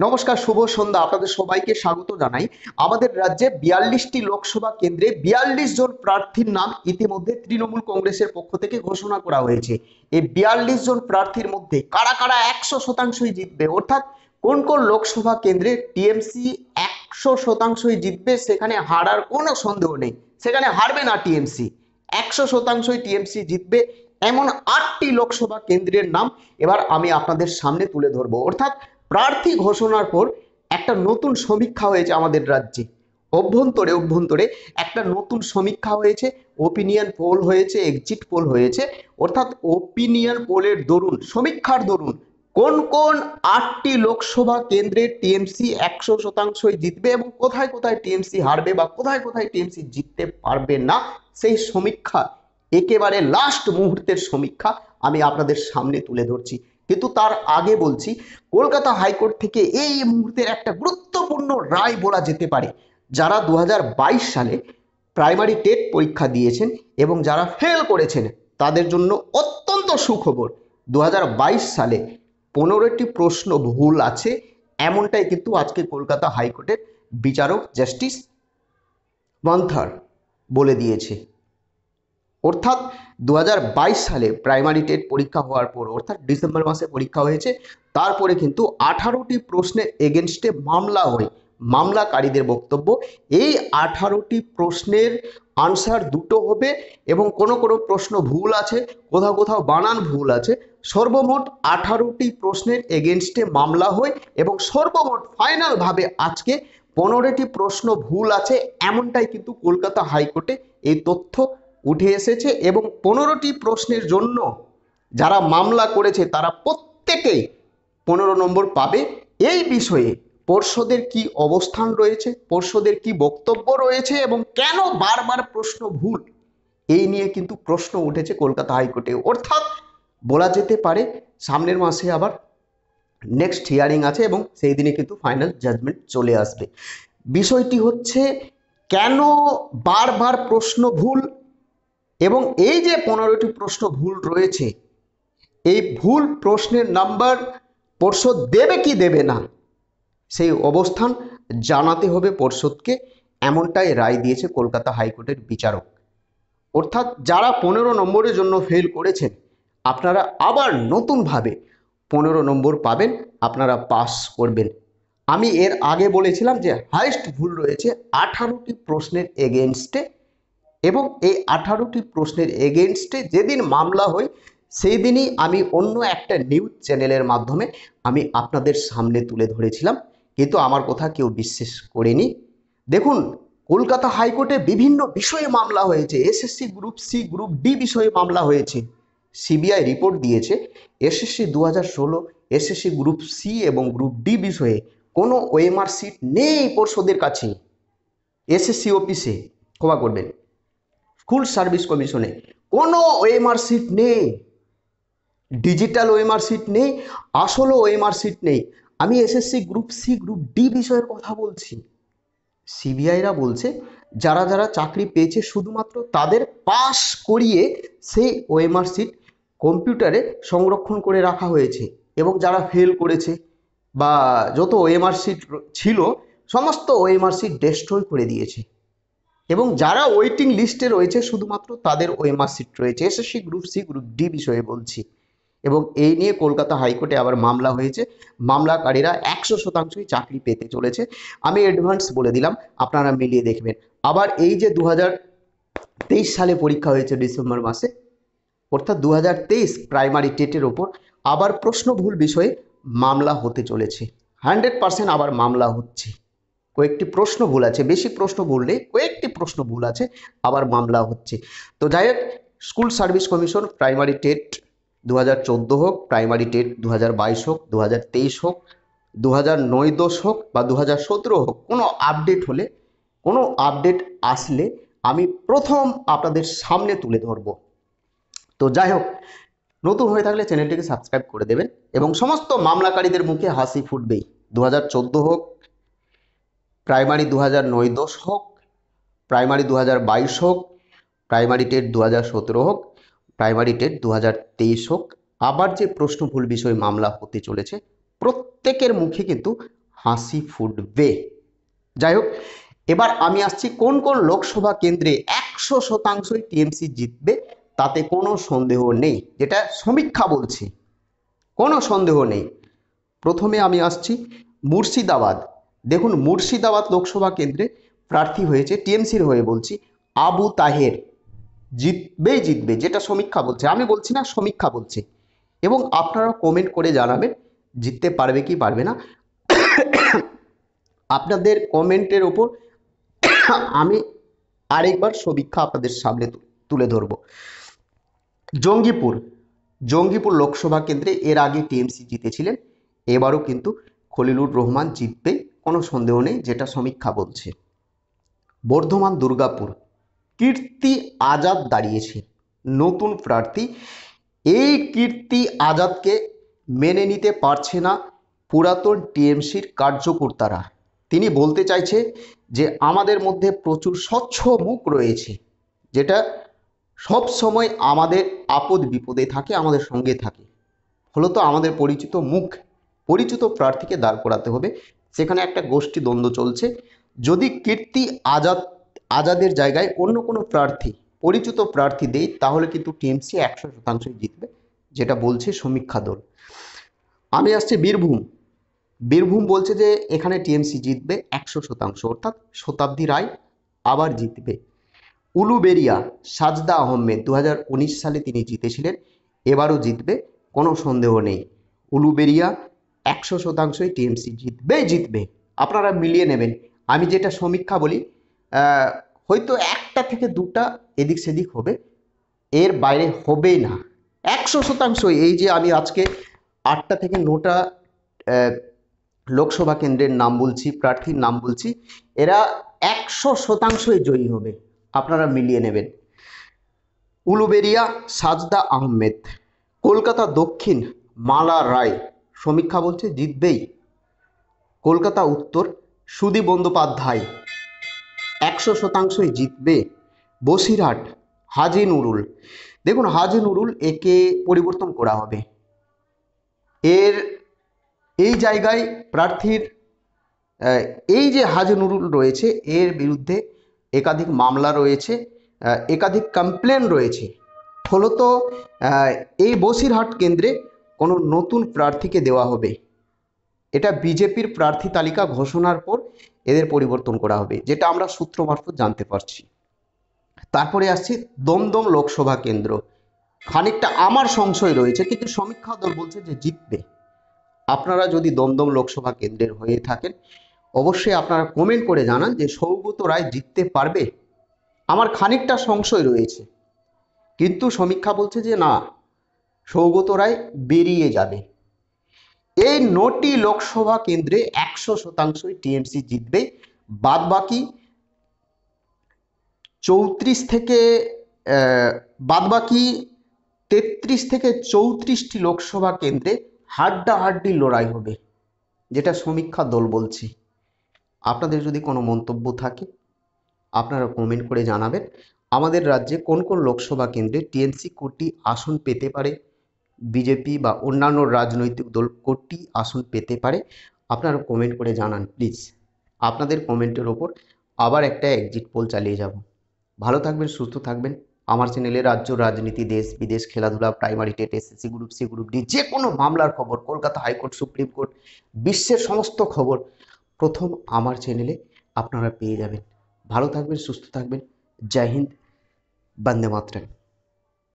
নমস্কার, শুভ সন্ধ্যা। আপনাদের সবাইকে স্বাগত জানাই। আমাদের রাজ্যে 42টি লোকসভা কেন্দ্রে 42 জন প্রার্থীর নাম ইতিমধ্যে তৃণমূল কংগ্রেসের পক্ষ থেকে ঘোষণা করা হয়েছে। এই 42 জন প্রার্থীর মধ্যে কারা কারা 100%ই জিতবে, অর্থাৎ কোন কোন লোকসভা কেন্দ্রে টিএমসি 100%ই জিতবে, সেখানে হারার কোনো সন্দেহ নেই, সেখানে হারবে না টিএমসি, 100%ই টিএমসি জিতবে, এমন 8টি লোকসভা কেন্দ্রের নাম এবার আমি আপনাদের সামনে তুলে ধরবো। অর্থাৎ প্রার্থী ঘোষণার পর একটা নতুন সমীক্ষা হয়েছে আমাদের রাজ্যে, অভ্যন্তরে একটা নতুন সমীক্ষা হয়েছে, ওপিনিয়ন পোল হয়েছে, এক্সিট পোল হয়েছে। অর্থাৎ ওপিনিয়ন পোলের দরুন, সমীক্ষার দরুন কোন কোন 8টি লোকসভা কেন্দ্রে টিএমসি 100%ই জিতবে এবং কোথায় কোথায় টিএমসি হারবে বা কোথায় কোথায় টিএমসি জিততে পারবে না, সেই সমীক্ষা, একেবারে লাস্ট মুহূর্তের সমীক্ষা আমি আপনাদের সামনে তুলে ধরছি। কিন্তু তার আগে বলছি, কলকাতা হাইকোর্ট থেকে এই মুহূর্তের একটা গুরুত্বপূর্ণ রায় বলা যেতে পারে। যারা 2022 সালে প্রাইমারি টেট পরীক্ষা দিয়েছেন এবং যারা ফেল করেছেন তাদের জন্য অত্যন্ত সুখবর। 2022 সালে 15টি প্রশ্ন ভুল আছে, এমনটাই কিন্তু আজকে কলকাতা হাইকোর্টের বিচারক জাস্টিস মান্থার বলে দিয়েছে। অর্থাৎ 2022 সালে প্রাইমারি টেট পরীক্ষা হওয়ার পর, অর্থাৎ ডিসেম্বর মাসে পরীক্ষা হয়েছে, তারপরে কিন্তু 18টি প্রশ্নের এগেনস্টে মামলা হয়। মামলাকারীদের বক্তব্য, এই 18টি প্রশ্নের আনসার দুটো হবে এবং কোনো কোনো প্রশ্ন ভুল আছে, কোথাও কোথাও বানান ভুল আছে। সর্বমোট 18টি প্রশ্নের এগেনস্টে মামলা হয় এবং সর্বমোট ফাইনালভাবে আজকে 15টি প্রশ্ন ভুল আছে, এমনটাই কিন্তু কলকাতা হাইকোর্টে এই তথ্য উঠে এসেছে। এবং 15টি প্রশ্নের জন্য যারা মামলা করেছে তারা প্রত্যেকেই 15 নম্বর পাবে। এই বিষয়ে পর্ষদের কি অবস্থান রয়েছে, পর্ষদের কি বক্তব্য রয়েছে এবং কেন বারবার প্রশ্ন ভুল, এই নিয়ে কিন্তু প্রশ্ন উঠেছে কলকাতা হাইকোর্টে। অর্থাৎ বলা যেতে পারে সামনের মাসে আবার নেক্সট হিয়ারিং আছে এবং সেই দিনে কিন্তু ফাইনাল জাজমেন্ট চলে আসবে। বিষয়টি হচ্ছে কেন বারবার প্রশ্ন ভুল, এবং এই যে 15টি প্রশ্ন ভুল রয়েছে, এই ভুল প্রশ্নের নাম্বার পর্ষদ দেবে কি দেবে না, সেই অবস্থান জানাতে হবে পর্ষদকে, এমনটাই রায় দিয়েছে কলকাতা হাইকোর্টের বিচারক। অর্থাৎ যারা 15 নম্বরের জন্য ফেল করেছেন, আপনারা আবার নতুনভাবে 15 নম্বর পাবেন, আপনারা পাস করবেন। আমি এর আগে বলেছিলাম যে হাইয়েস্ট ভুল রয়েছে 18টি প্রশ্নের এগেনস্টে, এবং এই 18টি প্রশ্নের এগেনস্টে যেদিন মামলা হয় সেই দিনই আমি অন্য একটা নিউজ চ্যানেলের মাধ্যমে আমি আপনাদের সামনে তুলে ধরেছিলাম, কিন্তু আমার কথা কেউ বিশ্বাস করেনি। দেখুন, কলকাতা হাইকোর্টে বিভিন্ন বিষয়ে মামলা হয়েছে, SSC group C, group D বিষয়ে মামলা হয়েছে। সিবিআই রিপোর্ট দিয়েছে এসএসসি 2016, এসএসসি গ্রুপ সি এবং গ্রুপ ডি বিষয়ে কোনো ওএমআর সিট নেই পর্ষদের কাছে। এসএসসি অফিসে, ক্ষমা করবেন, স্কুল সার্ভিস কমিশনে কোনো ওএমআর সিট নেই, ডিজিটাল ওএমআর সিট নেই, আসলে ওএমআর সিট নেই। আমি SSC group C, group D বিষয়ের কথা বলছি। সিবিআইরা বলছে যারা যারা চাকরি পেয়েছে শুধুমাত্র তাদের পাস করিয়ে সেই ওএমআর সিট কম্পিউটারে সংরক্ষণ করে রাখা হয়েছে, এবং যারা ফেল করেছে বা যত ওএমআর সিট ছিল সমস্ত ওএমআর সিট ডেস্ট্রয় করে দিয়েছে, এবং যারা ওয়েটিং লিস্টে রয়েছে শুধুমাত্র তাদের ওএমআর সিট রয়েছে। SSC group C, group D বিষয়ে বলছি। এবং এই নিয়ে কলকাতা হাইকোর্টে আবার মামলা হয়েছে, মামলাকারীরা 100%ই চাকরি পেতে চলেছে। আমি অ্যাডভান্স বলে দিলাম, আপনারা মিলিয়ে দেখবেন। আবার এই যে 2023 সালে পরীক্ষা হয়েছে ডিসেম্বর মাসে, অর্থাৎ 2023 প্রাইমারি টেটের ওপর আবার প্রশ্ন ভুল বিষয়ে মামলা হতে চলেছে। 100% আবার মামলা হচ্ছে। কয়েকটি প্রশ্ন ভুল আছে, বেশি প্রশ্ন ভুল নেই, কয়েকটি প্রশ্ন ভুল আছে, আবার মামলা হচ্ছে। তো যাই হোক, school service commission primary TET 2014 হোক, প্রাইমারি টেট 2022 হোক, 2023 হোক, 2009-10 হোক বা 2017 হোক, কোনো আপডেট হলে, কোনো আপডেট আসলে আমি প্রথম আপনাদের সামনে তুলে ধরব। তো যাই হোক, নতুন হয়ে থাকলে চ্যানেলটিকে সাবস্ক্রাইব করে দেবেন এবং সমস্ত মামলাকারীদের মুখে হাসি ফুটবেই। 2014 হোক, প্রাইমারি 2009-10 হোক, প্রাইমারি 2022 হোক, প্রাইমারি টেট 2017 হোক, প্রাইমারি টেট 2023 হোক, আবার যে প্রশ্ন ভুল বিষয়ে মামলা হতে চলেছে, প্রত্যেকের মুখে কিন্তু হাসি ফুটবে। যাই হোক, এবার আমি আসছি কোন কোন লোকসভা কেন্দ্রে 100% টিএমসি জিতবে, তাতে কোনো সন্দেহ নেই, যেটা সমীক্ষা বলছে, কোনো সন্দেহ নেই। প্রথমে আমি আসছি মুর্শিদাবাদ। দেখুন, মুর্শিদাবাদ লোকসভা কেন্দ্রে প্রার্থী হয়েছে টিএমসির হয়ে বলছি, আবু তাহের। জিতবেই জিতবে, যেটা সমীক্ষা বলছে, আমি বলছি না, সমীক্ষা বলছে। এবং আপনারা কমেন্ট করে জানাবেন জিততে পারবে কি পারবে না। আপনাদের কমেন্টের ওপর আমি আরেকবার সমীক্ষা আপনাদের সামনে তুলে ধরব। জঙ্গিপুর লোকসভা কেন্দ্রে এর আগে টিএমসি জিতেছিলেন, এবারও কিন্তু খলিলুর রহমান জিতবে, কোনো সন্দেহ নেই, যেটা সমীক্ষা বলছে। বর্ধমান দুর্গাপুর, কীর্তি আজাদ দাঁড়িয়েছে, নতুন প্রার্থী। এই কীর্তি আজাদকে মেনে নিতে পারছে না পুরাতন টিএমসির কার্যকর্তারা। তিনি বলতে চাইছে যে আমাদের মধ্যে প্রচুর স্বচ্ছ মুখ রয়েছে, যেটা সব সময় আমাদের আপদ বিপদে থাকে, আমাদের সঙ্গে থাকে। ফলত আমাদের পরিচিত মুখ, পরিচিত প্রার্থীকে দাঁড় করাতে হবে। সেখানে একটা গোষ্ঠী দ্বন্দ্ব চলছে। যদি কীর্তি আজাদের জায়গায় অন্য কোনো প্রার্থী, পরিচিত প্রার্থী দেয়, তাহলে কিন্তু টিএমসি 100% জিতবে, যেটা বলছে সমীক্ষা দল। আমি আসছি বীরভূম বলছে যে এখানে টিএমসি জিতবে 100%, অর্থাৎ শতাব্দী রায় আবার জিতবে। উলুবেড়িয়া, সাজদা আহমেদ 2019 সালে তিনি জিতেছিলেন, এবারও জিতবে, কোনো সন্দেহ নেই। উলুবেড়িয়া 100% টিএমসি জিতবে। আপনারা মিলিয়ে নেবেন, আমি যেটা সমীক্ষা বলি, হয়তো একটা থেকে দুটা এদিক সেদিক হবে, এর বাইরে হবে না। 100% এই যে আমি আজকে 8টা থেকে 9টা লোকসভা কেন্দ্রের নাম বলছি, প্রার্থীর নাম বলছি, এরা 100% জয়ী হবে, আপনারা মিলিয়ে নেবেন। উলুবেড়িয়া সাজদা আহমেদ। কলকাতা দক্ষিণ মালা রায়, সমীক্ষা বলছে জিতবেই। কলকাতা উত্তর সুদীপ বন্দ্যোপাধ্যায় 100% জিতবে। বসিরহাট হাজি নুরুল, দেখুন হাজি নুরুল, একে পরিবর্তন করা হবে। এই জায়গায় প্রার্থীর এই যে হাজি নুরুল রয়েছে, এর বিরুদ্ধে একাধিক মামলা রয়েছে, একাধিক কমপ্লেন রয়েছে। ফলত এই বসিরহাট কেন্দ্রে কোনো নতুন প্রার্থীকে দেওয়া হবে। এটা বিজেপির প্রার্থী তালিকা ঘোষণার পর এদের পরিবর্তন করা হবে, যেটা আমরা সূত্র মারফত জানতে পারছি। তারপরে আসছি দমদম লোকসভা কেন্দ্র। খানিকটা আমার সংশয় রয়েছে, কিন্তু সমীক্ষা দল বলছে যে জিতবে। আপনারা যদি দমদম লোকসভা কেন্দ্রের হয়ে থাকেন, অবশ্যই আপনারা কমেন্ট করে জানান যে সৌগত রায় জিততে পারবে। আমার খানিকটা সংশয় রয়েছে, কিন্তু সমীক্ষা বলছে যে না, সৌগত রায় বেরিয়ে যাবে। এই 9টি লোকসভা কেন্দ্রে 100% টিএমসি জিতবে। বাদ বাকি 33 থেকে 34টি লোকসভা কেন্দ্রে হাড্ডাহাড্ডি লড়াই হবে, যেটা সমীক্ষা দল বলছে। আপনাদের যদি কোনো মন্তব্য থাকে, আপনারা কমেন্ট করে জানাবেন। আমাদের রাজ্যে কোন কোন লোকসভা কেন্দ্রে টিএমসি কোটি আসন পেতে পারে, বিজেপি বা অন্যান্য রাজনৈতিক দল কোটি আসন পেতে পারে, আপনারা কমেন্ট করে জানান প্লিজ। আপনাদের কমেন্টের ওপর আবার একটা এক্সিট পোল চালিয়ে যাব। ভালো থাকবেন, সুস্থ থাকবেন। আমার চ্যানেলে রাজ্য, রাজনীতি, দেশ বিদেশ, খেলাধুলা, primary TET, SSC group C, group D, যে কোনো মামলার খবর, কলকাতা হাইকোর্ট, সুপ্রিম কোর্ট, বিশ্বের সমস্ত খবর প্রথম আমার চ্যানেলে আপনারা পেয়ে যাবেন। ভালো থাকবেন, সুস্থ থাকবেন। জয় হিন্দ, বন্দে মাতরম।